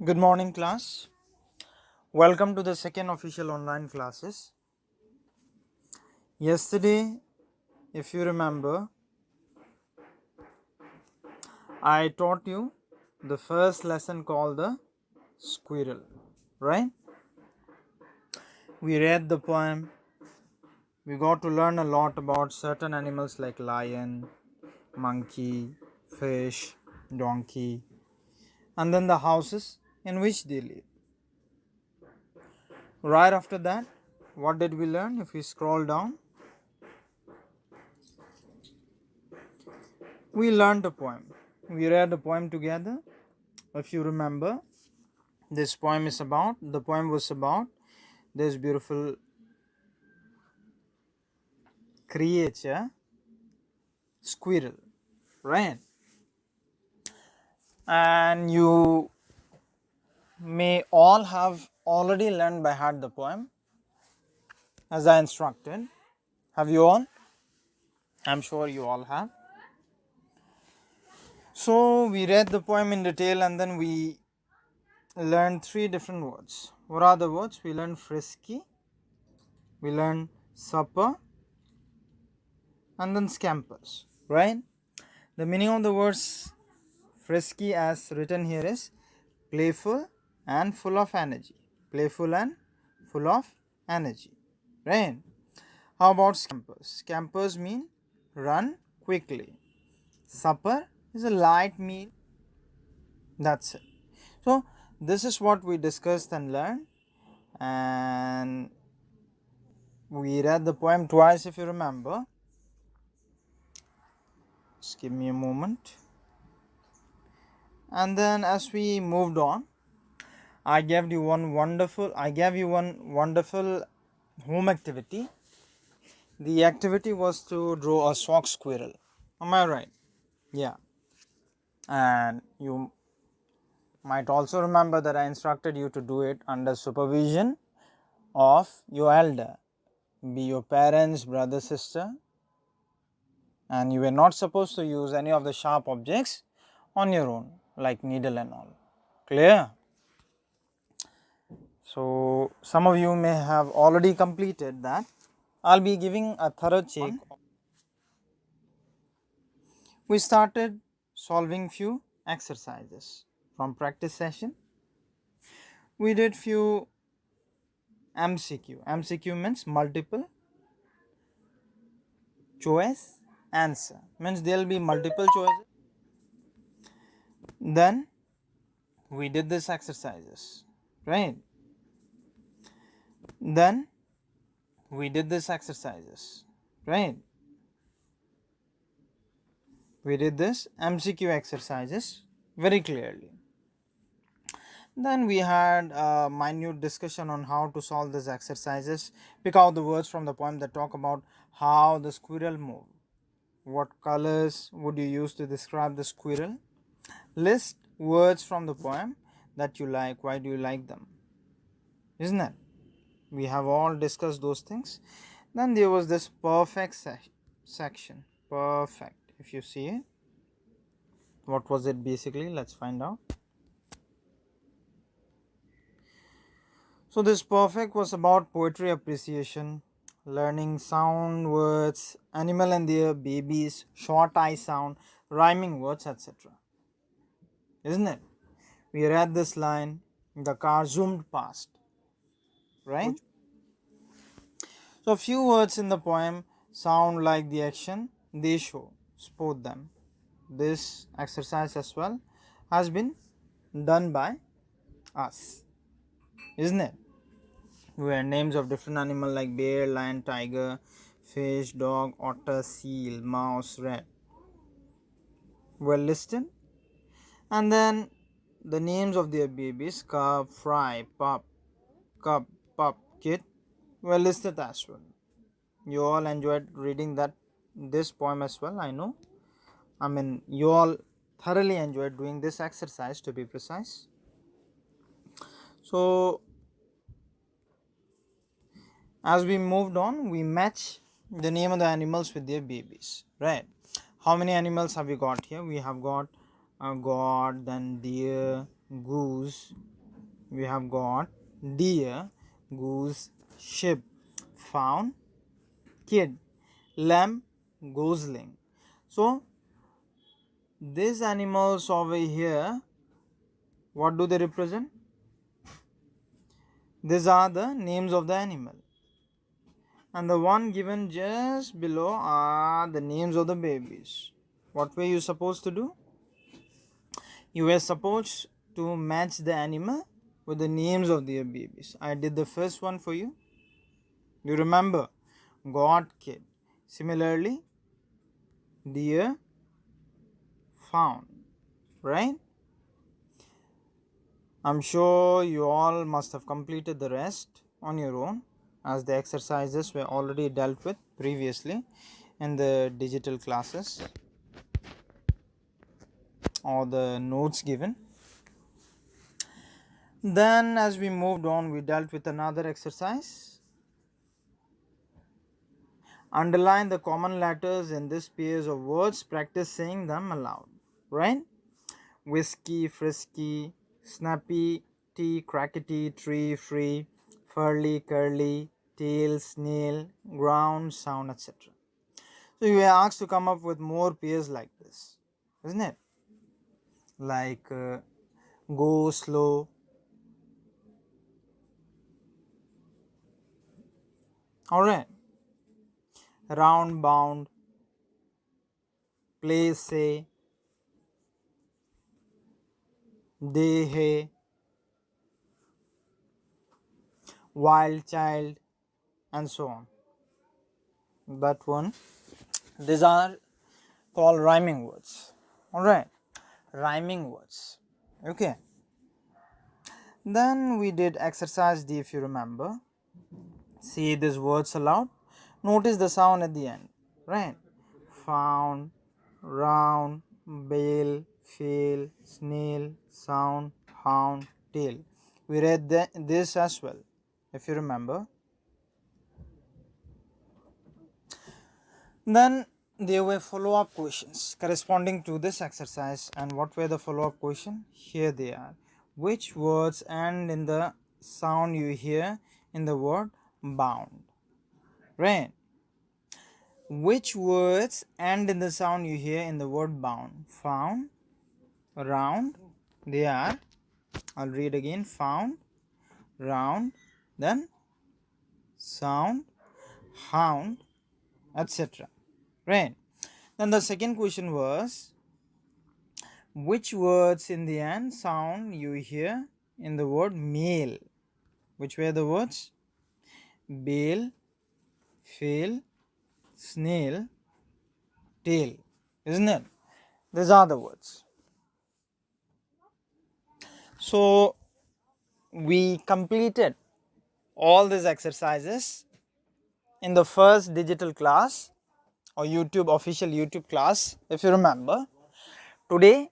Good morning, class. Welcome to the second official online classes. Yesterday, if you remember, I taught you the first lesson called the squirrel, right? We read the poem. We got to learn a lot about certain animals like lion, monkey, fish, donkey, and then the houses in which they live. Right after that, what did we learn? If we scroll down, we learned a poem. We read a poem together. If you remember, the poem was about this beautiful creature, squirrel, right? And you may all have already learned by heart the poem as I instructed. Have you all? I'm sure you all have. So we read the poem in detail and then we learned three different words. What are the words? We learned frisky, we learned supper, and then scampers, right? The meaning of the words frisky as written here is playful and full of energy. Playful and full of energy, right? How about scampers? Scampers mean run quickly. Supper is a light meal. That's it. So this is what we discussed and learned, and we read the poem twice if you remember. Just give me a moment. And then as we moved on, I gave you one wonderful home activity. The activity was to draw a sock squirrel. Am I right? Yeah. And you might also remember that I instructed you to do it under supervision of your elder, be your parents, brother, sister, and you were not supposed to use any of the sharp objects on your own, like needle and all. Clear? So some of you may have already completed that. I'll be giving a thorough check. We started solving few exercises from practice session. We did few MCQ. MCQ means multiple choice answer. Means there will be multiple choices. Then we did this exercises, right? Then we did this exercises, right? We did this MCQ exercises very clearly. Then we had a minute discussion on how to solve these exercises. Pick out the words from the poem that talk about how the squirrel moved. What colors would you use to describe the squirrel? List words from the poem that you like. Why do you like them? Isn't it? We have all discussed those things. Then there was this perfect section. Perfect. If you see it, what was it basically? Let's find out. So this perfect was about poetry appreciation, learning sound words, animal and their babies, short I sound, rhyming words, etc. Isn't it? We read this line, the car zoomed past, right? So few words in the poem sound like the action they show, sport them. This exercise as well has been done by us, isn't it? We had names of different animals like bear, lion, tiger, fish, dog, otter, seal, mouse, rat were listed, and then the names of their babies, cub, fry, pup, cub, pup, kid were listed as well. You all enjoyed reading this poem as well, I know. You all thoroughly enjoyed doing this exercise, to be precise. So as we moved on, we match the name of the animals with their babies, right? How many animals have we got here? We have got a goat, then deer, goose, we have got deer, goose, sheep, fawn, kid, lamb, gosling. So these animals over here, what do they represent? These are the names of the animal, and the one given just below are the names of the babies. What were you supposed to do? You were supposed to match the animal with the names of their babies. I did the first one for you. You remember? God, kid. Similarly, deer, found. Right? I'm sure you all must have completed the rest on your own, as the exercises were already dealt with previously in the digital classes or the notes given. Then as we moved on, we dealt with another exercise. Underline the common letters in this pairs of words, practice saying them aloud. Right? Whiskey, frisky, snappy, tea, crackety, tree, free, furly, curly, tail, snail, ground, sound, etc. So you were asked to come up with more pairs like this, isn't it? Like go slow. Alright. Round bound, play say, day hay, wild child, and so on. That one. These are called rhyming words. Alright. Rhyming words. Okay. Then we did exercise D, if you remember. See these words aloud. Notice the sound at the end. Right? Found, round, bale, fail, snail, sound, hound, tail. We read this as well, if you remember. Then there were follow-up questions corresponding to this exercise. And what were the follow-up questions? Here they are. Which words end in the sound you hear in the word bound? Right? Which words end in the sound you hear in the word bound? Found, round, they are. I'll read again. Found, round, then sound, hound, etc. Right? Then the second question was, which words in the end sound you hear in the word male? Which were the words? Bale, fail, snail, tail. Isn't it? These are the words. So we completed all these exercises in the first digital class or official YouTube class, if you remember. Today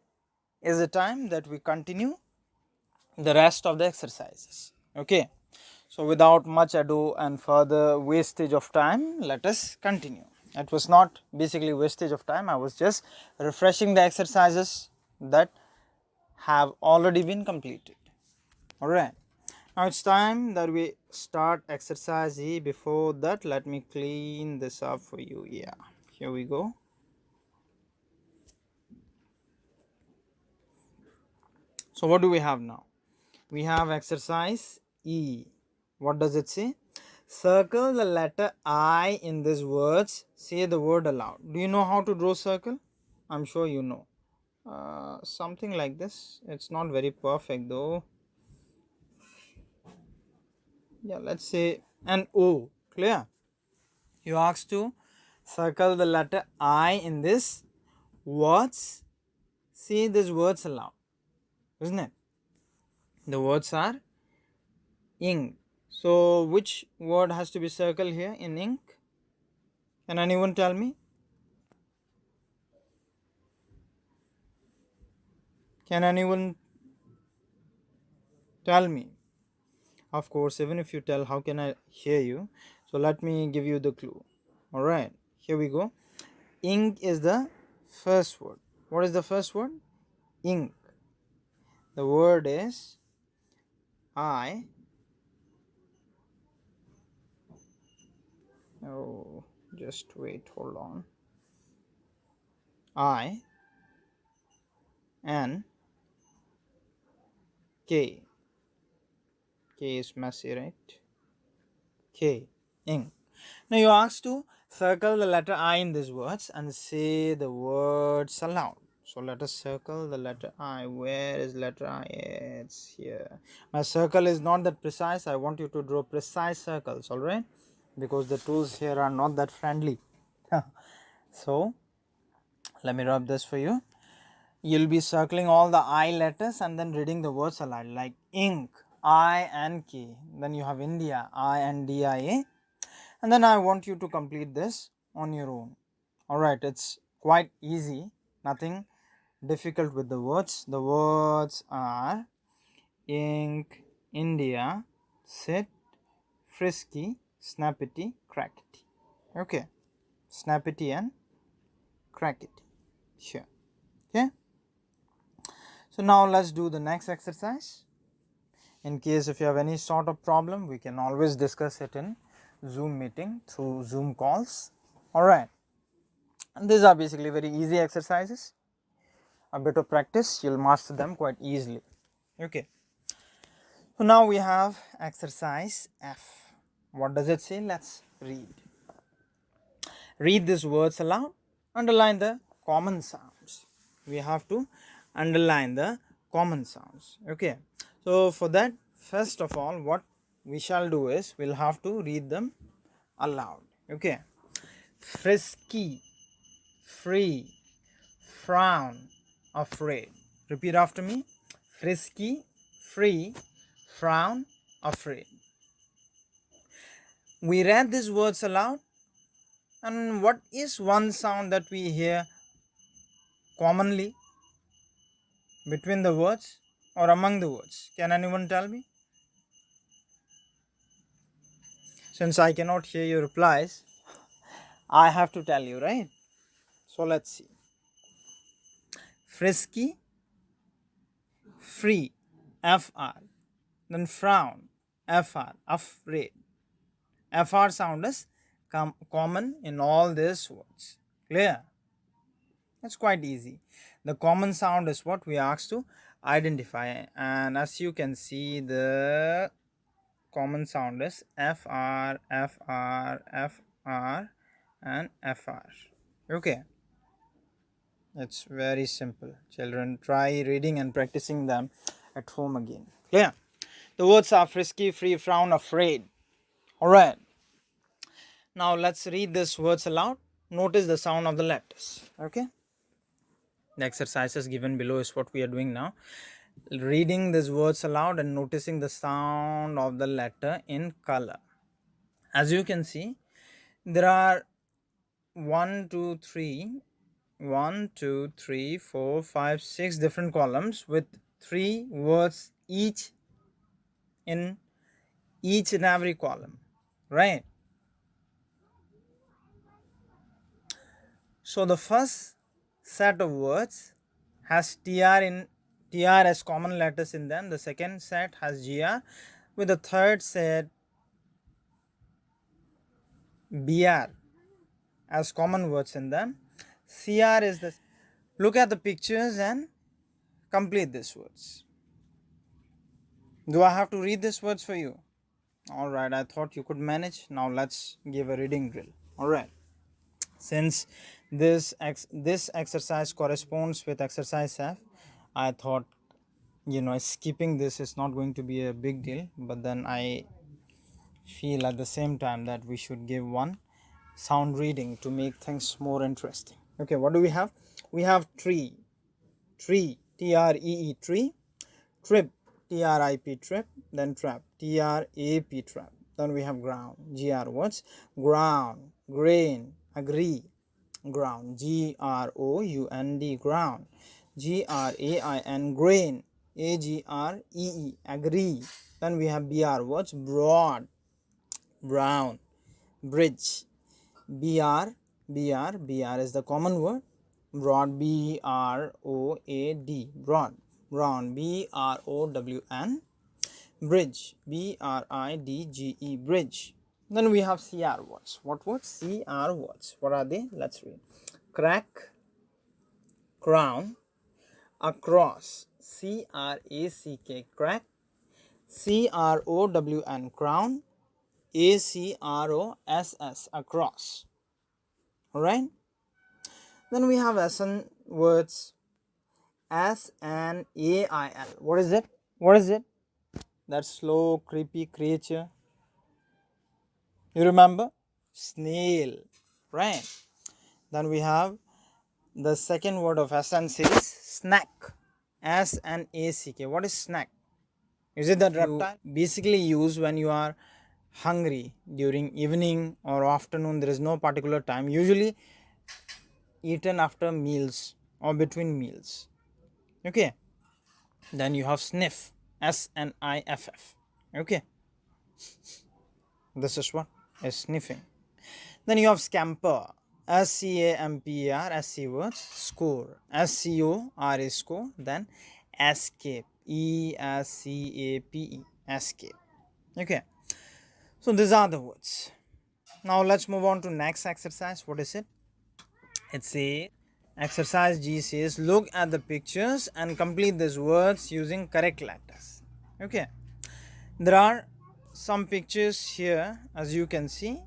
is the time that we continue the rest of the exercises. Okay, so without much ado and further wastage of time, let us continue. It was not basically wastage of time, I was just refreshing the exercises that have already been completed. Alright, now it's time that we start exercise E. Before that, let me clean this up for you. Yeah, here we go. So what do we have now? We have exercise E. What does it say? Circle the letter I in these words. Say the word aloud. Do you know how to draw circle? I'm sure you know. Something like this. It's not very perfect though. Yeah, let's say an O. Clear? You asked to circle the letter I in this words. Say these words aloud. Isn't it? The words are ink. So which word has to be circled here in ink? Can anyone tell me? Can anyone tell me? Of course, even if you tell, how can I hear you? So let me give you the clue. Alright, here we go. Ink is the first word. What is the first word? Ink. The word is I. Oh, just wait, hold on. I N K. K is messy, right? K. Ink. Now you are asked to circle the letter I in these words and say the words aloud. So let us circle the letter I. Where is letter I? It's here. My circle is not that precise. I want you to draw precise circles, alright? Because the tools here are not that friendly. So let me rub this for you. You'll be circling all the I letters and then reading the words aloud, like ink, I and K. Then you have India, I and DIA. And then I want you to complete this on your own. Alright, it's quite easy, nothing difficult with the words. The words are ink, India, sit, frisky, snappity, crackety. Okay, snappity and crackety. Sure. Okay. So now let's do the next exercise. In case if you have any sort of problem, we can always discuss it in Zoom meeting through Zoom calls. Alright. And these are basically very easy exercises. A bit of practice, you'll master them quite easily. Okay. So now we have exercise F. What does it say? Let's read. Read these words aloud. Underline the common sounds. We have to underline the common sounds. Okay. So for that, first of all, what we shall do is we'll have to read them aloud. Okay. Frisky, free, frown, afraid. Repeat after me. Frisky, free, frown, afraid. We read these words aloud, and what is one sound that we hear commonly between the words or among the words? Can anyone tell me? Since I cannot hear your replies, I have to tell you, right? So let's see. Frisky, free, FR. Then frown, FR, afraid. FR sound is common in all these words. Clear? It's quite easy. The common sound is what we are asked to identify, and as you can see, the common sound is FR, FR, FR, and FR. Okay. It's very simple. Children, try reading and practicing them at home again. Clear? The words are frisky, free, frown, afraid. Alright. Now let's read these words aloud. Notice the sound of the letters. Okay. The exercises given below is what we are doing now. Reading these words aloud and noticing the sound of the letter in color. As you can see, there are 1, 2, 3, 4, 5, 6 different columns with 3 words each in each and every column, right? So the first set of words has TR as common letters in them. The second set has GR, with the third set BR as common words in them. CR is the. Look at the pictures and complete these words. Do I have to read these words for you? Alright, I thought you could manage. Now let's give a reading drill. Alright. Since this exercise corresponds with exercise F, I thought, skipping this is not going to be a big deal, but then I feel at the same time that we should give one sound reading to make things more interesting. Okay, what do we have? We have tree, TREE, tree, trip, TRIP, trip, then trap, TRAP, trap. Then we have ground, GR words, ground, grain, agree, ground, GROUND, ground, GRAIN, grain, AGREE, agree. Then we have BR words, broad, brown, bridge, BR is the common word, broad, BROAD, broad, brown, BROWN, Bridge, B-R-I-D-G-E, bridge. Then we have CR words. What words? CR words. What are they? Let's read. Crack, crown, across, C-R-A-C-K, crack, C-R-O-W-N, crown, A-C-R-O-S-S, across. Alright. Then we have SN words, S-N-A-I-L. What is it? What is it? That slow, creepy creature. You remember? Snail. Right. Then we have the second word of SN is snack. S-N-A-C-K. What is snack? Is it that reptile? Basically use when you are hungry during evening or afternoon. There is no particular time. Usually eaten after meals or between meals. Okay. Then you have sniff. S-N-I-F-F. Okay. This is what is sniffing. Then you have scamper. S-C-A-M-P-E-R, S-C words, score. S-C-O-R-E, score. Then escape. E-S-C-A-P-E, escape. Okay. So these are the words. Now let's move on to next exercise. What is it? It's a exercise G says look at the pictures and complete these words using correct letters. Okay. There are some pictures here as you can see.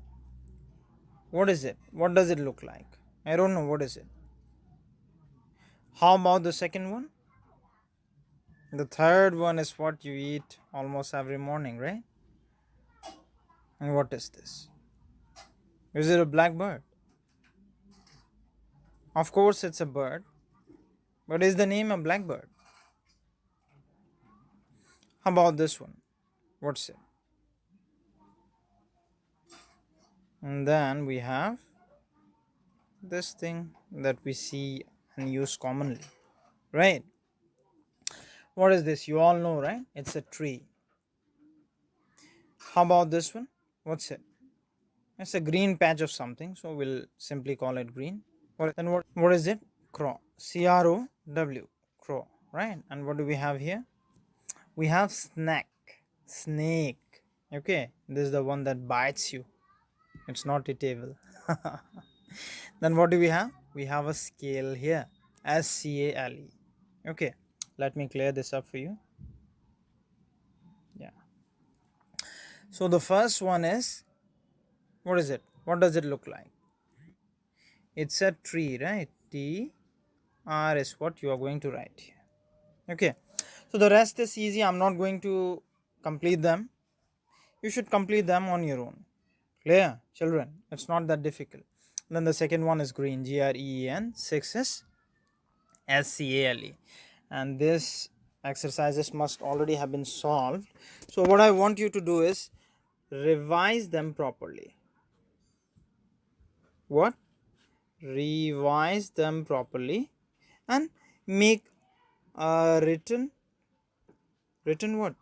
What is it? What does it look like? I don't know. What is it? How about the second one? The third one is what you eat almost every morning, right? And what is this? Is it a blackbird? Of course it's a bird. But is the name a blackbird? How about this one? What's it? And then we have this thing that we see and use commonly, right? What is this? You all know, right? It's a tree. How about this one? What's it? It's a green patch of something, so we'll simply call it green. Then what is it? Crow. C-R-O-W. Crow, right? And what do we have here? We have snack. Snake. Okay, this is the one that bites you. It's not eatable. Then what do we have? We have a scale here. S-C-A-L-E. Okay, let me clear this up for you. Yeah. So the first one is, what is it? What does it look like? It's a tree, right? T-R is what you are going to write here. Okay. So the rest is easy. I'm not going to complete them. You should complete them on your own. Clear, children? It's not that difficult. Then the second one is green, G-R-E-E-N. 6 is S-C-A-L-E. And this exercises must already have been solved. So what I want you to do is revise them properly. What? Revise them properly and make a written what?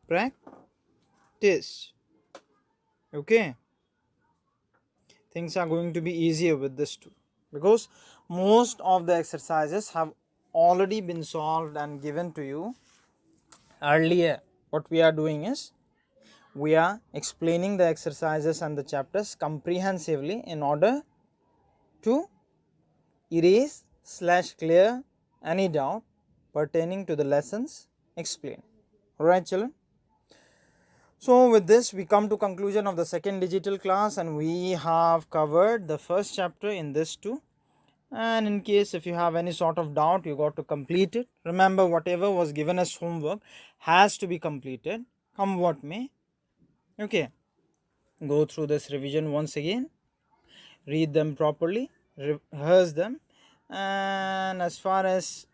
Practice. Okay. Things are going to be easier with this too, because most of the exercises have already been solved and given to you earlier. What we are doing is we are explaining the exercises and the chapters comprehensively in order to erase / clear any doubt pertaining to the lessons explained. Alright, children? So with this we come to conclusion of the second digital class, and we have covered the first chapter in this too. And in case if you have any sort of doubt, you got to complete it. Remember, whatever was given as homework has to be completed, come what may. Okay, go through this revision once again, read them properly, rehearse them, and as far as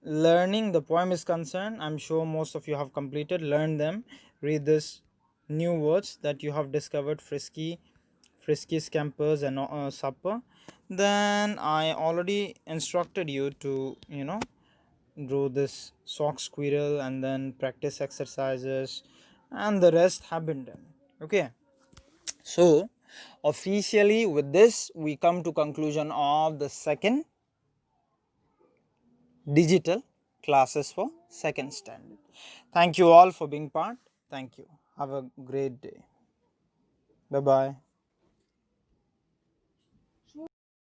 learning the poem is concerned, I'm sure most of you have completed. Learn them, read this new words that you have discovered: frisky, scampers, and supper. Then I already instructed you to draw this sock squirrel and then practice exercises, and the rest have been done. Okay, so officially with this we come to conclusion of the second digital classes for second standard. Thank you all for being part. Thank you. Have a great day. Bye bye.